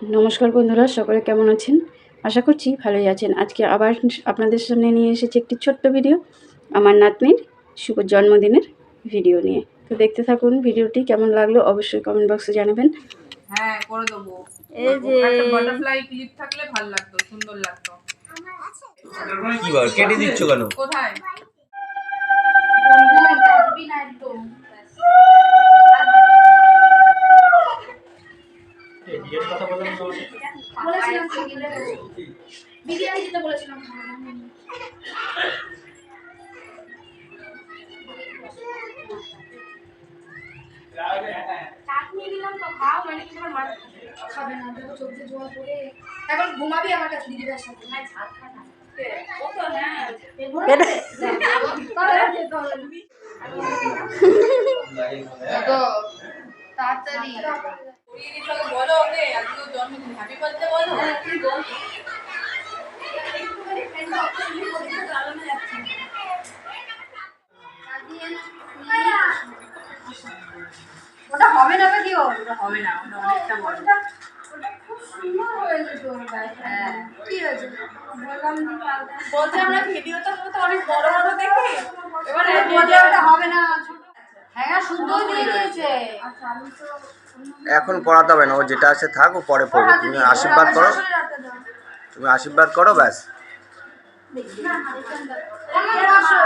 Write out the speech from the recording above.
নমস্কার বন্ধুরা, সকলে কেমন আছেন? আশা করছি ভালোই আছেন। আজকে আবার আপনাদের সামনে নিয়ে এসেছি একটি ছোট্ট ভিডিও, আমার নাতনির শুভ জন্মদিনের ভিডিও নিয়ে। তো দেখতে থাকুন ভিডিওটি। কেমন লাগলো অবশ্যই কমেন্ট বক্সে জানাবেন। হ্যাঁ, করে দেবো। এই যে একটা বাটারফ্লাই ক্লিপ থাকলে ভালো লাগতো, সুন্দর লাগতো। কি বার কেটে দিচ্ছ কেন? কোথায়? বিরিয়ানি দিতে বলেছিলাম। চাটনি দিলাম তো খাও, মানে তোমার মা খাবে না, দেখো চোখ দিয়ে জল পড়ে এখন ঘুমাবি আমার কাছে দিদির সাথে। না ভাত খা না ও তো না তো তাড়াতাড়ি বলো ওকে আজকে জন্মদিন, হ্যাপি বার্থডে বলো। তুই বল ফ্রেন্ড অপশন দিয়ে চালানো যাচ্ছে না। ওটা হবে না কি হবে? ওটা হবে না, ওটা অনেকটা বড়। ওটা খুব সুন্দর হয়েছে তোর গায়ে। হ্যাঁ, কি হয়েছে বললাম দি পাল্টা বলছে আমরা ভিডিওটা তো অনেক বড় বড় দেখি, এবারে ভিডিওটা হবে না ছোট। হ্যাঁ সুন্দর দিয়ে দিয়েছে। আচ্ছা আমি তো এখন পড়াতে হবে না, ও যেটা আছে থাক, ও পরে পড়বে। তুমি আশীর্বাদ করো, তুমি আশীর্বাদ করো, ব্যাস। আমার